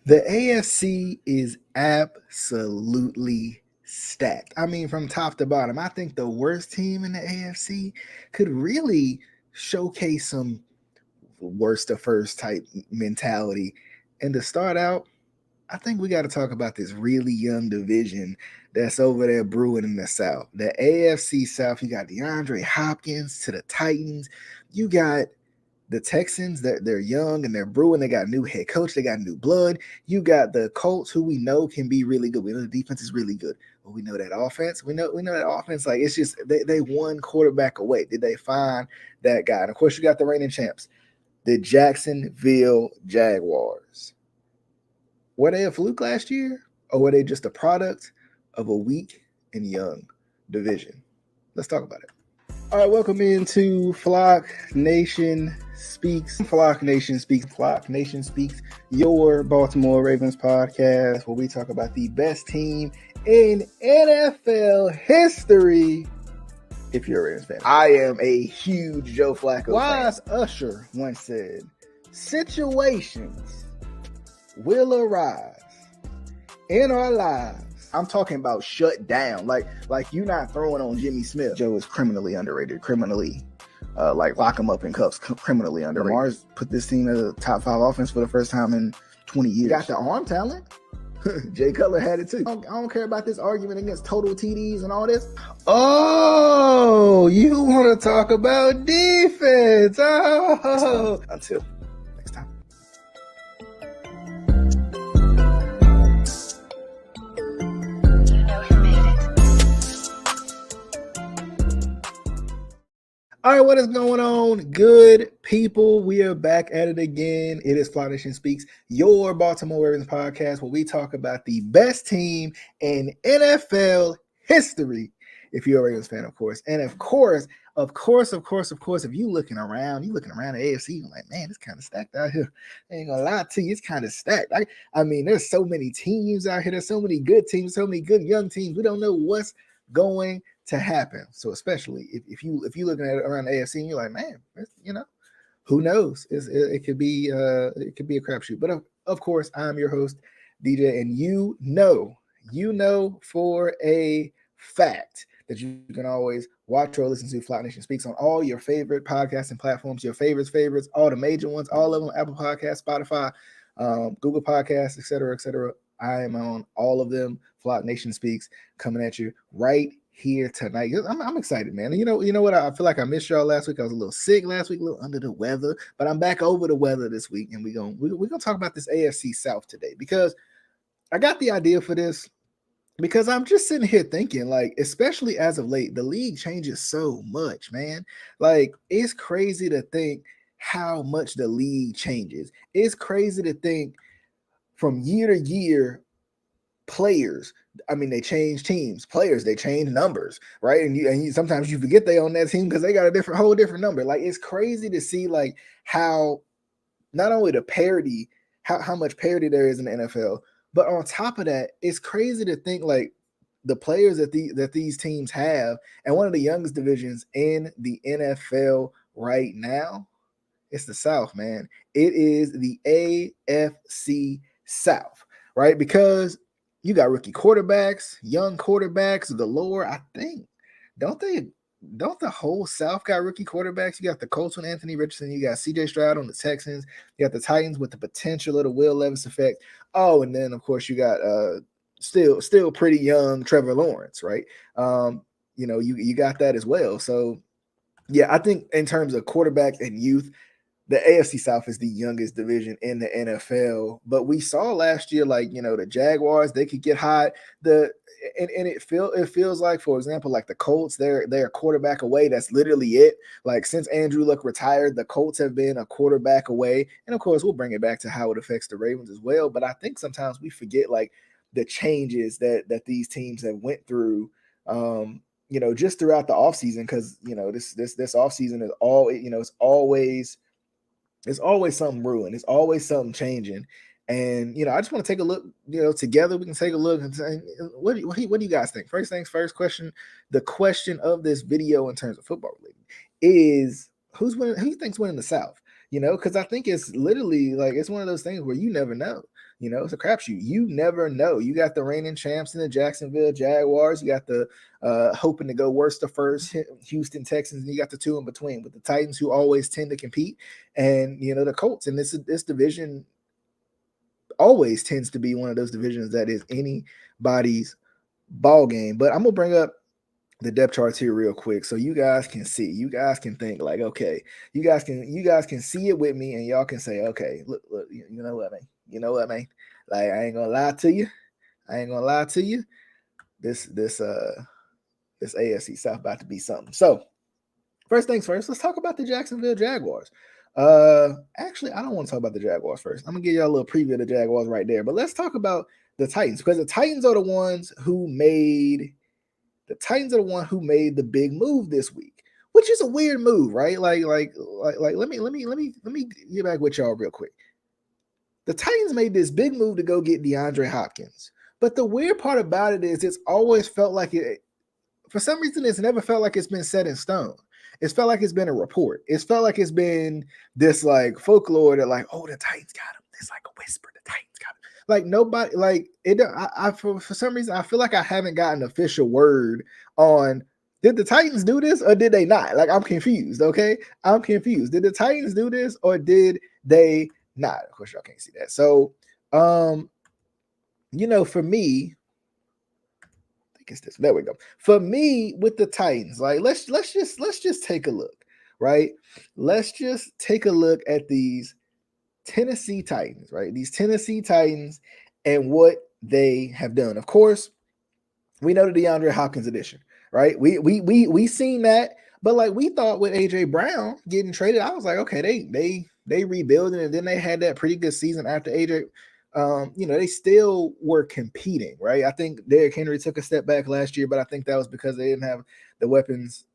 The AFC is absolutely stacked. I mean, from top to bottom, I think the worst team in the AFC could really showcase some worst to first type mentality. And to start out, I think we got to talk about this really young division that's over there brewing in the South. The AFC South, you got Deandre Hopkins to the Titans. You got the Texans, they're young and they're brewing. They got a new head coach. They got new blood. You got the Colts, who we know can be really good. We know the defense is really good. But we know that offense. We know that offense. Like it's just they one quarterback away. Did they find that guy? And of course, you got the reigning champs, the Jacksonville Jaguars. Were they a fluke last year, or were they just a product of a weak and young division? Let's talk about it. All right, welcome into Flock Nation Speaks. Flock Nation Speaks. Flock Nation Speaks, your Baltimore Ravens podcast, where we talk about the best team in NFL history. If you're a Ravens fan, I am a huge Joe Flacco fan. Wise Usher once said, "Situations will arise in our lives." I'm talking about shut down. Like you not throwing on Jimmy Smith. Joe is criminally underrated. Criminally, like lock him up in cuffs. Criminally underrated. Lamar's put this team as a top 5 offense for the first time in 20 years. Got the arm talent. Jay Cutler had it too. I don't care about this argument against total TDs and all this. Oh, you want to talk about defense? Oh, until next time. All right, what is going on, good people? We are back at it again. It is Fly Nation Speaks, your Baltimore Ravens podcast, where we talk about the best team in NFL history. If you're a Ravens fan, of course. And of course, if you're looking around the AFC, you're like, man, it's kind of stacked out here. I ain't gonna lie to you, it's kind of stacked. I mean, there's so many teams out here. There's so many good teams, so many good young teams. We don't know what's going to happen. So especially if you're looking at it around the AFC and you're like, man, who knows? It could be a crapshoot. But of course, I'm your host, DJ, and you know for a fact that you can always watch or listen to Flock Nation Speaks on all your favorite podcasting platforms, your favorites, all the major ones, all of them, Apple Podcasts, Spotify, Google Podcasts, etc., etc. I am on all of them. Flock Nation Speaks coming at you right here tonight. I'm excited, man. You know what? I feel like I missed y'all last week. I was a little sick last week, a little under the weather, but I'm back over the weather this week, and we're gonna talk about this AFC South today because I got the idea for this because I'm just sitting here thinking, like, especially as of late, the league changes so much, man. Like, it's crazy to think how much the league changes. It's crazy to think from year to year, players, I mean, they change teams. Players, they change numbers, right? And you sometimes you forget they on that team because they got a whole different number. Like, it's crazy to see like how not only the parity, how much parity there is in the NFL, but on top of that, it's crazy to think like the players that these teams have, and one of the youngest divisions in the NFL right now, it's the South, man. It is the AFC South, right? Because you got rookie quarterbacks, young quarterbacks galore. I think, don't the whole South got rookie quarterbacks? You got the Colts with Anthony Richardson. You got C.J. Stroud on the Texans. You got the Titans with the potential of the Will Levis effect. Oh, and then of course you got still pretty young Trevor Lawrence, right? You got that as well. So yeah, I think in terms of quarterback and youth, the AFC South is the youngest division in the NFL, but we saw last year, like, the Jaguars, they could get hot. It feels like, for example, like the Colts, they're a quarterback away. That's literally it. Like, since Andrew Luck retired, the Colts have been a quarterback away. And of course, we'll bring it back to how it affects the Ravens as well. But I think sometimes we forget like the changes that these teams have went through, just throughout the offseason, because this offseason is all, it's always something brewing. It's always something changing. And, I just want to take a look, together we can take a look and say, what do you guys think? First things first, the question of this video in terms of football related is who you think's winning the South? because I think it's literally like it's one of those things where you never know. It's a crapshoot. You never know. You got the reigning champs in the Jacksonville Jaguars. You got the hoping to go worst to first Houston Texans, and you got the two in between with the Titans, who always tend to compete, and the Colts. And this division always tends to be one of those divisions that is anybody's ball game. But I'm gonna bring up the depth charts here real quick so you guys can see. You guys can think like, okay, you guys can see it with me, and y'all can say, okay, look, you know what, man? You know what, man? Like, I ain't gonna lie to you. This AFC South about to be something. So first things first, let's talk about the Jacksonville Jaguars. Actually, I don't want to talk about the Jaguars first. I'm gonna give y'all a little preview of the Jaguars right there, but let's talk about the Titans, because the Titans are the ones who made the big move this week, which is a weird move, right? Like let me get back with y'all real quick. The Titans made this big move to go get DeAndre Hopkins, but the weird part about it is it's always felt like it. For some reason, it's never felt like it's been set in stone. It's felt like it's been a report. It's felt like it's been this like folklore that like, oh, the Titans got him. It's like a whisper. The Titans got him. Like nobody, like it. For some reason, I feel like I haven't gotten official word on did the Titans do this or did they not? Like I'm confused. Okay, I'm confused. Did the Titans do this or did they not? Of course, y'all can't see that. So, for me, it's this. There we go. For me, with the Titans, like let's just take a look, right? Let's just take a look at these Tennessee Titans, right? These Tennessee Titans and what they have done. Of course, we know the DeAndre Hopkins edition, right? We seen that, but like we thought with AJ Brown getting traded, I was like, okay, they rebuilding, and then they had that pretty good season after AJ. They still were competing, right? I think Derrick Henry took a step back last year, but I think that was because they didn't have the weapons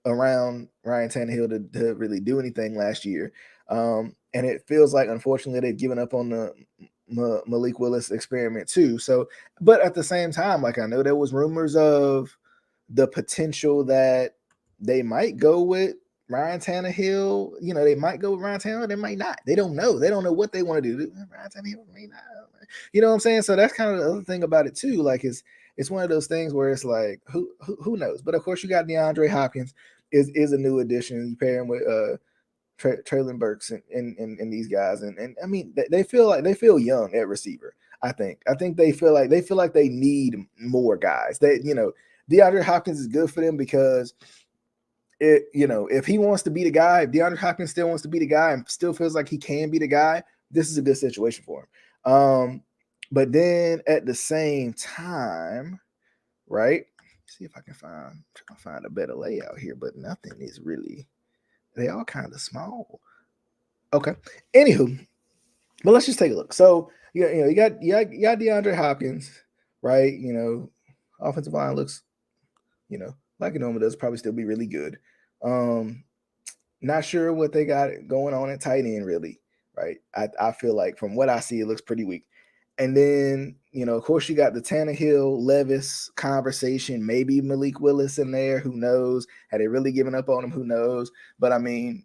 around Ryan Tannehill to really do anything last year. And it feels like, unfortunately, they've given up on the Malik Willis experiment too. So, but at the same time, like I know there was rumors of the potential that they might go with Ryan Tannehill. They might go with Ryan Tannehill. They might not. They don't know. They don't know what they want to do. Ryan Tannehill may not. You know what I'm saying? So that's kind of the other thing about it too. Like it's one of those things where it's like who knows? But of course, you got DeAndre Hopkins is a new addition. You pair him with Traylon Burks and these guys, and I mean they feel young at receiver. I think they feel like they need more guys. DeAndre Hopkins is good for them because if he wants to be the guy, if DeAndre Hopkins still wants to be the guy and still feels like he can be the guy, this is a good situation for him. But then at the same time, right? See if I can find a better layout here, but nothing is really. They all kind of small. Okay. Anywho, but let's just take a look. So you got DeAndre Hopkins, right? Offensive line looks, like it normally does, probably still be really good. Not sure what they got going on at tight end, really, right? I feel like from what I see, it looks pretty weak. And then, of course, you got the Tannehill, Levis conversation, maybe Malik Willis in there. Who knows? Had they really given up on him? Who knows? But I mean,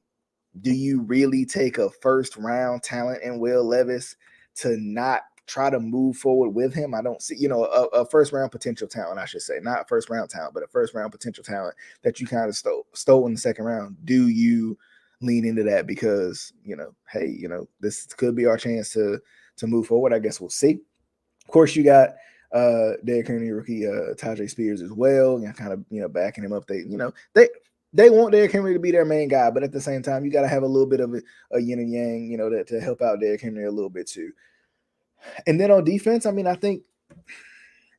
do you really take a first round talent in Will Levis to not try to move forward with him? I don't see, a first round potential talent, I should say, not first round talent, but a first round potential talent that you kind of stole in the second round. Do you lean into that because, hey, this could be our chance to move forward? I guess we'll see. Of course, you got Derrick Henry rookie Tajay Spears as well, kind of backing him up. They want Derrick Henry to be their main guy, but at the same time, you got to have a little bit of a yin and yang, to help out Derrick Henry a little bit too. And then on defense, I mean, I think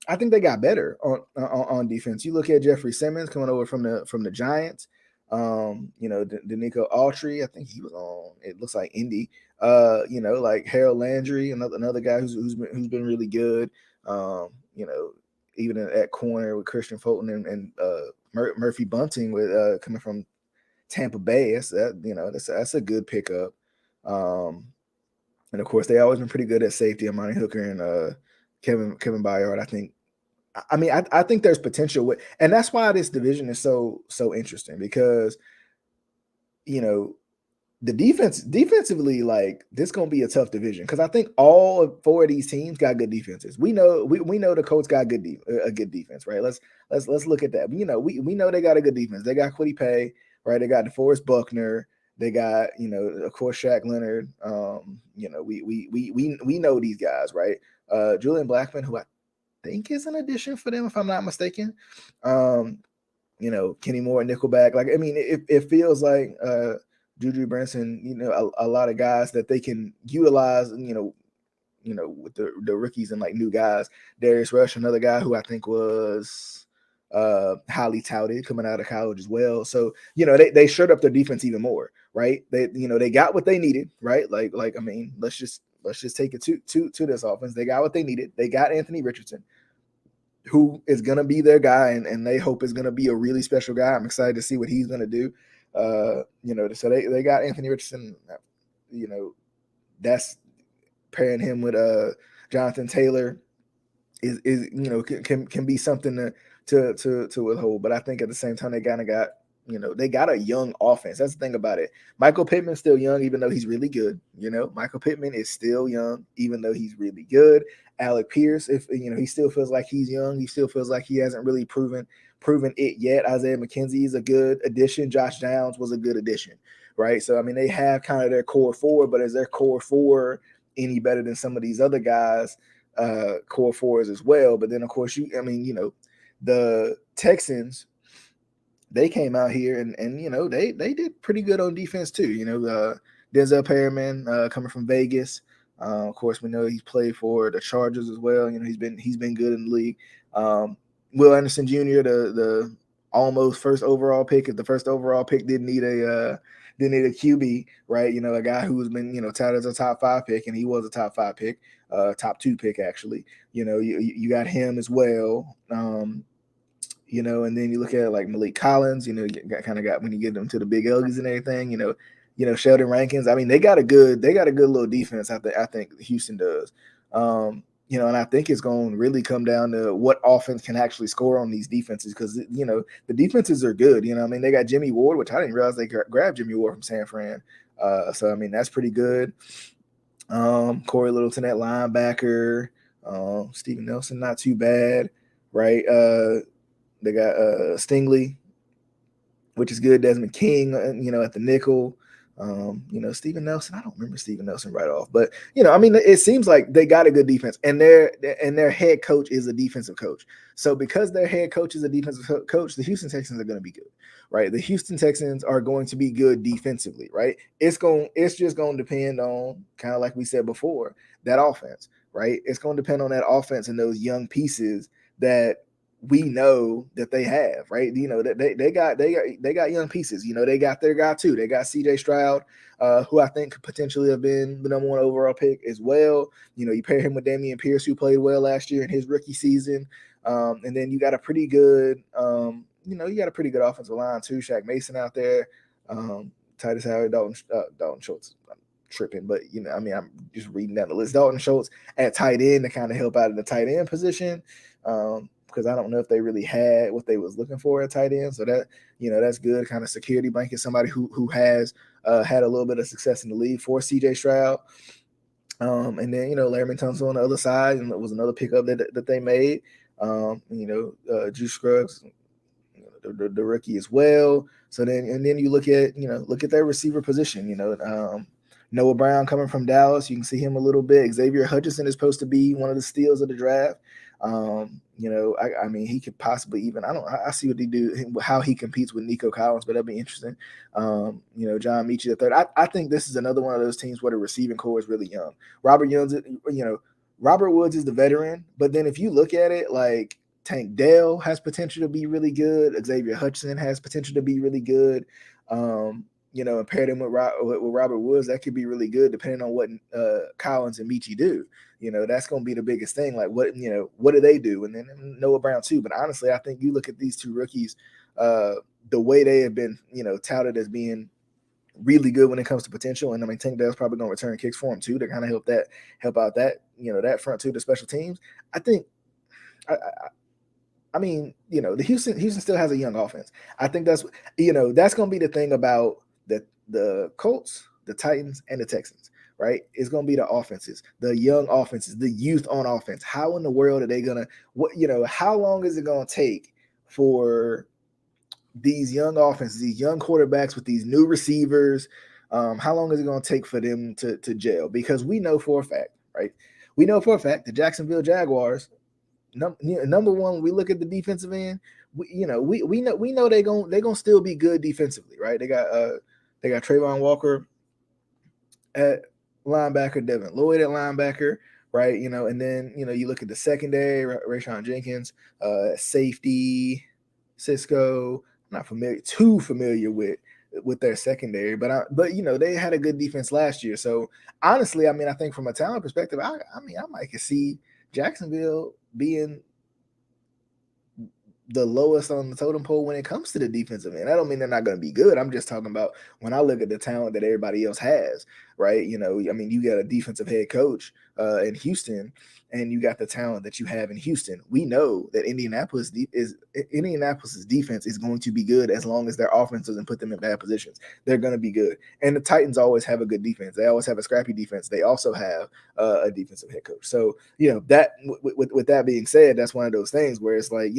they got better on defense. You look at Jeffrey Simmons coming over from the Giants. Danico Autry, I think he was on. It looks like Indy. Like Harold Landry, another guy who's been really good. Even at corner with Christian Fulton and Murphy Bunting with coming from Tampa Bay. That's a good pickup. And of course, they always been pretty good at safety. Amani Hooker and Kevin Byard. I think there's potential with, and that's why this division is so interesting because the defensively, like this gonna be a tough division because I think all four of these teams got good defenses. We know the Colts got a good defense, right? Let's look at that. We know they got a good defense. They got Kwity Paye, right? They got DeForest Buckner. They got of course Shaq Leonard. We know these guys, right? Julian Blackman, who I think is an addition for them if I'm not mistaken. Kenny Moore, Nickelback. Like I mean, it feels like Juju Branson, a lot of guys that they can utilize, with the rookies and like new guys. Darius Rush, another guy who I think was highly touted coming out of college as well. So, they showed up their defense even more, right? They got what they needed, right? Like I mean, let's just take it to this offense. They got what they needed. They got Anthony Richardson, who is going to be their guy, and they hope is going to be a really special guy. I'm excited to see what he's going to do. So they got Anthony Richardson. That's pairing him with Jonathan Taylor is can be something to withhold. But I think at the same time they kind of got they got a young offense. That's the thing about it. Michael Pittman's still young, even though he's really good. Michael Pittman is still young, even though he's really good. Alec Pierce, if he still feels like he's young, he still feels like he hasn't really proven it yet. Isaiah McKenzie is a good addition. Josh Downs was a good addition, right? So I mean, they have kind of their core four, but is their core four any better than some of these other guys' core fours as well? But then of course the Texans, they came out here and they did pretty good on defense too. Denzel Perryman coming from Vegas. Of course, we know he's played for the Chargers as well. He's been good in the league. Will Anderson Jr., the almost first overall pick. If the first overall pick didn't need a QB, right? A guy who's been touted as a top 5 pick, and he was a top 5 pick, top 2 pick actually. You got him as well. And then you look at like Malik Collins, you got when you get them to the big L's and everything, Sheldon Rankins. I mean, they got a good little defense. I think Houston does. And I think it's going to really come down to what offense can actually score on these defenses because the defenses are good. I mean, they got Jimmy Ward, which I didn't realize they grabbed Jimmy Ward from San Fran. So I mean, that's pretty good. Corey Littleton at linebacker. Steven Nelson, not too bad, right? They got Stingley, which is good. Desmond King, at the nickel. Steven Nelson. I don't remember Steven Nelson right off, but I mean, it seems like they got a good defense, and their head coach is a defensive coach. So because their head coach is a defensive coach, the Houston Texans are going to be good, right? The Houston Texans are going to be good defensively, right? It's just going to depend on, kind of like we said before, that offense, right? It's going to depend on that offense and those young pieces that we know that they have, right? That they got young pieces. They got their guy too. They got CJ Stroud, who I think could potentially have been the number 1 overall pick as well. You pair him with Dameon Pierce, who played well last year in his rookie season. And then you got a pretty good, offensive line too. Shaq Mason out there, Titus Howard, Dalton Schultz. I'm tripping, but I'm just reading down the list. Dalton Schultz at tight end to kind of help out in the tight end position. Because I don't know if they really had what they was looking for at tight end. So that, that's good, kind of security blanket, somebody who has had a little bit of success in the league for CJ Stroud. And then, Larry Tunsil on the other side, and it was another pickup that they made. Juice Scruggs, the rookie as well. So then you look at their receiver position, Noah Brown coming from Dallas. You can see him a little bit. Xavier Hutchinson is supposed to be one of the steals of the draft. I mean, he could possibly even, I see what they do, how he competes with Nico Collins, but that'd be interesting. John Mechie the third. I think this is another one of those teams where the receiving core is really young. Robert Woods is the veteran, but then if you look at it, like Tank Dell has potential to be really good. Xavier Hutchinson has potential to be really good. And pair them with Robert Woods, that could be really good depending on what Collins and Mechie do. That's going to be the biggest thing. Like what do they do? And then Noah Brown too. But honestly, I think you look at these two rookies, the way they have been, touted as being really good when it comes to potential. And I mean, Tank Dell's probably going to return kicks for him too to kind of help out that, that front too, the special teams. I think, I mean, the Houston still has a young offense. I think that's going to be the thing about the Colts. the Titans and the Texans, right? It's going to be the offenses, the young offenses, the youth on offense. How in the world are they going to, how long is it going to take for these young offenses, these young quarterbacks with these new receivers? How long is it going to take for them to gel? Because we know for a fact, right? We know for a fact the Jacksonville Jaguars, number one, when we look at the defensive end, we know they're gonna still be good defensively, right? They got Trayvon Walker at linebacker, Devin Lloyd at linebacker, right? And then you look at the secondary, Rayshon Jenkins, safety, Cisco. I'm not too familiar with their secondary, but they had a good defense last year. So honestly, I think from a talent perspective, I might could see Jacksonville being the lowest on the totem pole when it comes to the defensive end. I don't mean they're not going to be good. I'm just talking about when I look at the talent that everybody else has, right? You got a defensive head coach in Houston, and you got the talent that you have in Houston. We know that Indianapolis's defense is going to be good as long as their offense doesn't put them in bad positions. They're going to be good. And the Titans always have a good defense. They always have a scrappy defense. They also have a defensive head coach. So, that with that being said, that's one of those things where it's like,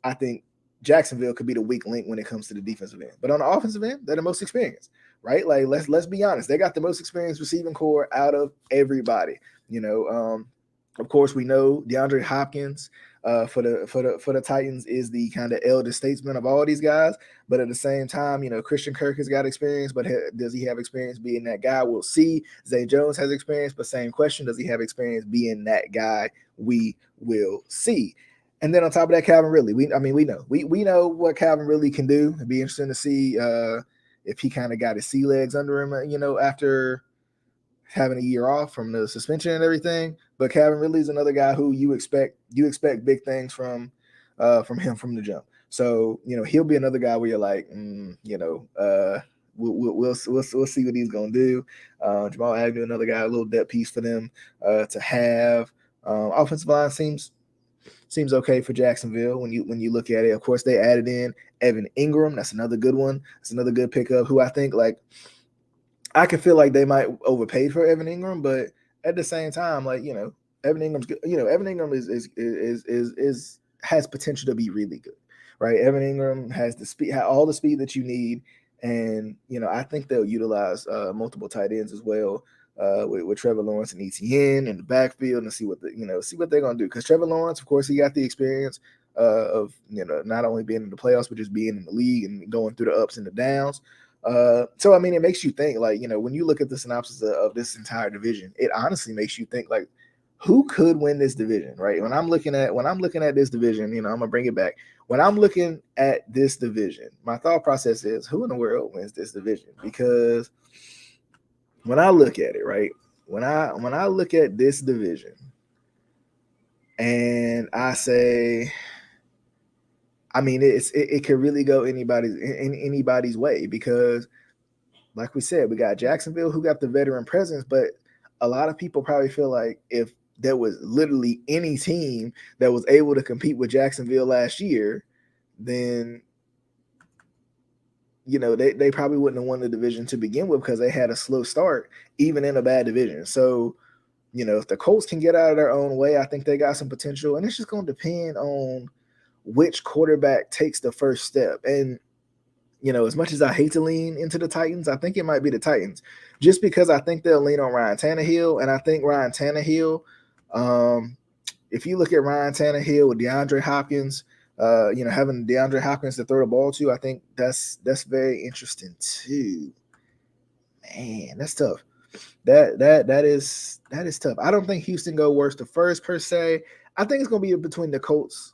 I think Jacksonville could be the weak link when it comes to the defensive end. But on the offensive end, they're the most experienced, right? Like let's be honest. They got the most experienced receiving core out of everybody. Of course, we know DeAndre Hopkins for the Titans is the kind of elder statesman of all these guys. But at the same time, Christian Kirk has got experience, but does he have experience being that guy? We'll see. Zay Jones has experience, but same question: does he have experience being that guy? We will see. And then on top of that, Calvin Ridley. We know what Calvin Ridley can do. It'd be interesting to see if he kind of got his sea legs under him, after having a year off from the suspension and everything. But Calvin Ridley is another guy who you expect big things from him from the jump. So he'll be another guy where you're like, we'll see what he's gonna do. Jamal Agnew, another guy, a little depth piece for them to have. Offensive line seems okay for Jacksonville when you look at it. Of course, they added in Evan Ingram. That's another good one. That's another good pickup. Who I think I can feel like they might overpay for Evan Ingram, but at the same time, Evan Ingram's good. Evan Ingram has potential to be really good, right? Evan Ingram has all the speed that you need, and I think they'll utilize multiple tight ends as well. With Trevor Lawrence and ETN in the backfield, and see what they're gonna do. Because Trevor Lawrence, of course, he got the experience of not only being in the playoffs but just being in the league and going through the ups and the downs. So it makes you think when you look at the synopsis of this entire division, it honestly makes you think who could win this division, right? When I'm looking at this division, I'm gonna bring it back. When I'm looking at this division, my thought process is who in the world wins this division? Because when I look at it, right, when I look at this division and I say, it could really go anybody's way, because like we said, we got Jacksonville who got the veteran presence, but a lot of people probably feel like if there was literally any team that was able to compete with Jacksonville last year, then they probably wouldn't have won the division to begin with, because they had a slow start, even in a bad division. So, if the Colts can get out of their own way, I think they got some potential. And it's just going to depend on which quarterback takes the first step. And, as much as I hate to lean into the Titans, I think it might be the Titans, just because I think they'll lean on Ryan Tannehill. And I think Ryan Tannehill, if you look at Ryan Tannehill with DeAndre Hopkins, having DeAndre Hopkins to throw the ball to, I think that's very interesting too. Man, that's tough. That is tough. I don't think Houston go worse to first per se. I think it's going to be between the Colts.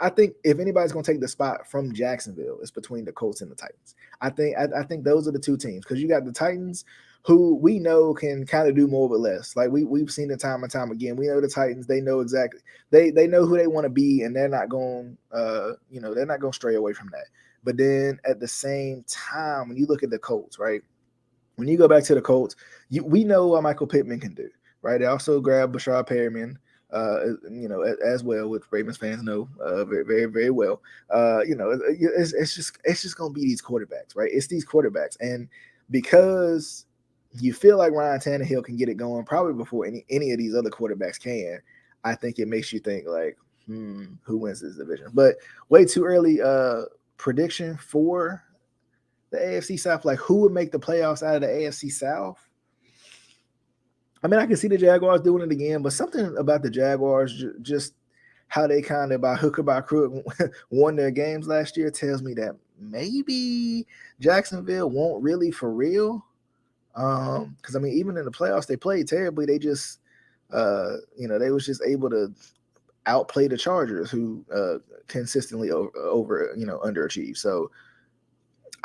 I think if anybody's going to take the spot from Jacksonville, it's between the Colts and the Titans. I think those are the two teams, because you got the Titans, who we know can kind of do more with less. Like we've seen it time and time again. We know the Titans. They know exactly. They know who they want to be, and they're not going. They're not going to stray away from that. But then at the same time, when you look at the Colts, right? When you go back to the Colts, we know what Michael Pittman can do, right? They also grabbed Bashar Perriman, as well, which Ravens fans know very, very, very well. It's just going to be these quarterbacks, right? It's these quarterbacks, and because you feel like Ryan Tannehill can get it going probably before any of these other quarterbacks can. I think it makes you think like, who wins this division? But way too early prediction for the AFC South. Like, who would make the playoffs out of the AFC South? I mean, I can see the Jaguars doing it again, but something about the Jaguars, just how they kind of by hook or by crook won their games last year, tells me that maybe Jacksonville won't really for real. Because I mean, even in the playoffs, they played terribly. They just, they was just able to outplay the Chargers, who consistently underachieve. So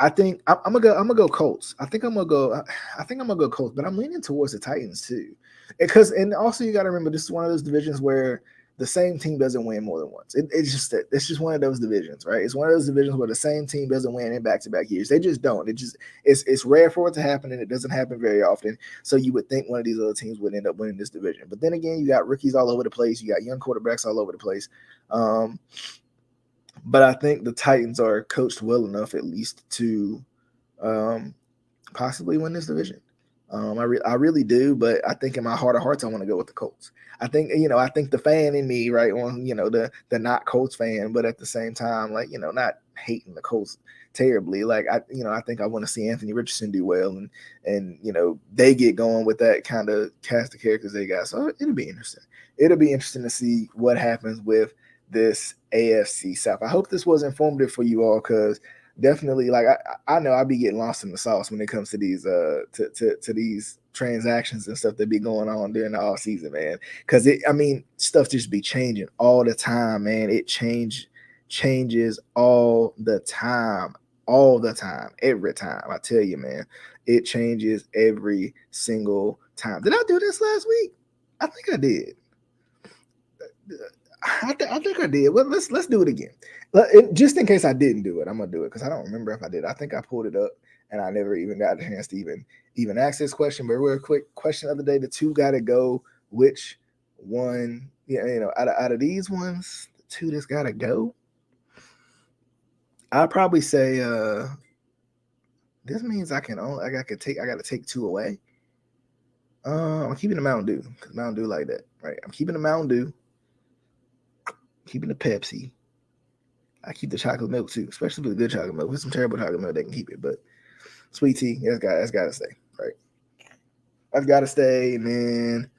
I think I'm gonna go Colts. I think I'm gonna go Colts, but I'm leaning towards the Titans too, and also you got to remember this is one of those divisions where the same team doesn't win more than once. It's just one of those divisions, right? It's one of those divisions where the same team doesn't win in back-to-back years. They just don't. It's rare for it to happen, and it doesn't happen very often. So you would think one of these other teams would end up winning this division. But then again, you got rookies all over the place. You got young quarterbacks all over the place. But I think the Titans are coached well enough, at least, to possibly win this division. I really do, but I think in my heart of hearts, I want to go with the Colts. I think the fan in me, right, on the not Colts fan, but at the same time, like not hating the Colts terribly. Like I think I want to see Anthony Richardson do well, and they get going with that kind of cast of characters they got. So it'll be interesting. It'll be interesting to see what happens with this AFC South. I hope this was informative for you all, because definitely, like I know I'll be getting lost in the sauce when it comes to these to these transactions and stuff that be going on during the off season, man. Because stuff just be changing all the time, man. It changes all the time, every time. I tell you, man, it changes every single time. Did I do this last week? I think I did. I think I did. Well, let's do it again. Just in case I didn't do it, I'm gonna do it because I don't remember if I did. I think I pulled it up and I never even got a chance to even ask this question. But real quick question of the day: the two got to go. Which one? Out of these ones, the two that's got to go. I'd probably say this means I got to take two away. I'm keeping the Mountain Dew because Mountain Dew like that, right? I'm keeping the Mountain Dew. Keeping the Pepsi. I keep the chocolate milk too, especially with the good chocolate milk. With some terrible chocolate milk, they can keep it. But sweet tea, that's got to stay, right? I've got to stay, and then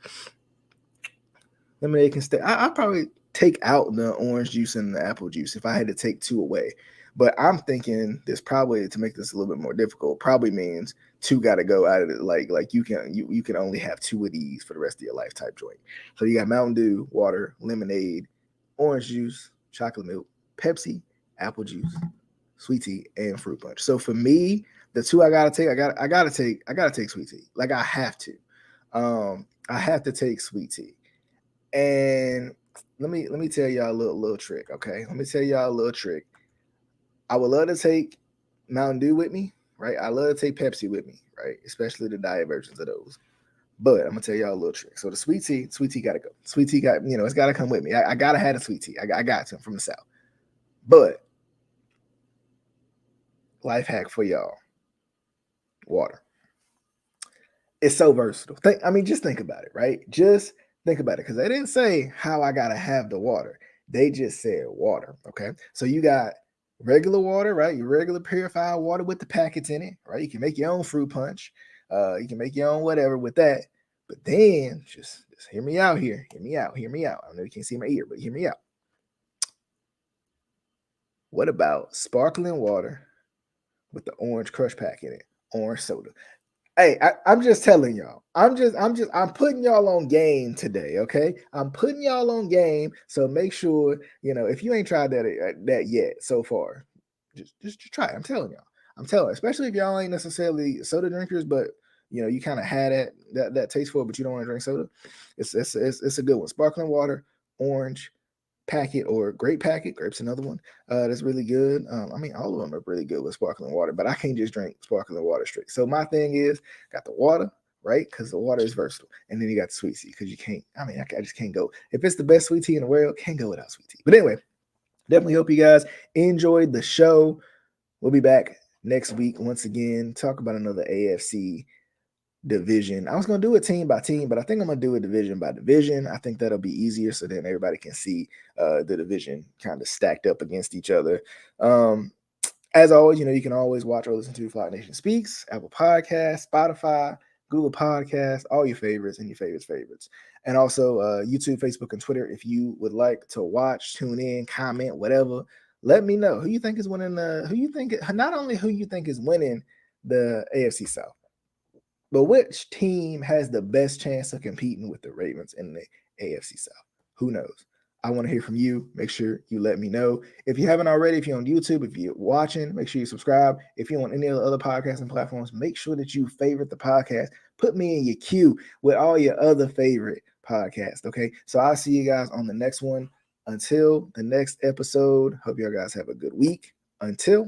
lemonade can stay. I'll probably take out the orange juice and the apple juice if I had to take two away. But I'm thinking this probably, to make this a little bit more difficult, probably means two got to go out of it. Like you can only have two of these for the rest of your life type joint. So you got Mountain Dew, water, lemonade, orange juice, chocolate milk, Pepsi, apple juice, sweet tea, and fruit punch. So for me, the two I gotta take, I gotta take sweet tea. Like I have to. I have to take sweet tea. And let me tell y'all a little trick, okay? Let me tell y'all a little trick. I would love to take Mountain Dew with me, right? I love to take Pepsi with me, right? Especially the diet versions of those. But I'm gonna tell y'all a little trick. So the sweet tea gotta go. Sweet tea it's gotta come with me. I gotta have the sweet tea. I got to from the South. But life hack for y'all: water. It's so versatile. Just think about it, right? Just think about it, because they didn't say how I gotta have the water. They just said water. Okay, so you got regular water, right? Your regular purified water with the packets in it, right? You can make your own fruit punch. You can make your own whatever with that. But then just hear me out here. Hear me out. I know you can't see my ear, but hear me out. What about sparkling water with the orange crush pack in it? Orange soda. Hey, I'm just telling y'all. I'm putting y'all on game today, okay? I'm putting y'all on game. So make sure, if you ain't tried that yet so far, just try it. I'm telling y'all. Especially if y'all ain't necessarily soda drinkers, but you kind of had that taste for it, but you don't want to drink soda. It's a good one. Sparkling water, orange packet, or grape packet. Grape's another one that's really good. All of them are really good with sparkling water, but I can't just drink sparkling water straight. So my thing is, got the water, right? Because the water is versatile, and then you got the sweet tea, because you can't. I just can't go. If it's the best sweet tea in the world, can't go without sweet tea. But anyway, definitely hope you guys enjoyed the show. We'll be back next week once again, talk about another AFC division. I was going to do it team by team, but I think I'm going to do it division by division. I think that'll be easier, so then everybody can see the division kind of stacked up against each other. As always, you can always watch or listen to Flock Nation Speaks, Apple Podcasts, Spotify, Google Podcasts, all your favorites and your favorites. And also YouTube, Facebook, and Twitter. If you would like to watch, tune in, comment, whatever, let me know who you think is winning not only who you think is winning the AFC South, but which team has the best chance of competing with the Ravens in the AFC South? Who knows? I want to hear from you. Make sure you let me know. If you haven't already, if you're on YouTube, if you're watching, make sure you subscribe. If you're on any of the other podcasting platforms, make sure that you favorite the podcast. Put me in your queue with all your other favorite podcasts, okay? So I'll see you guys on the next one. Until the next episode, hope y'all guys have a good week. Until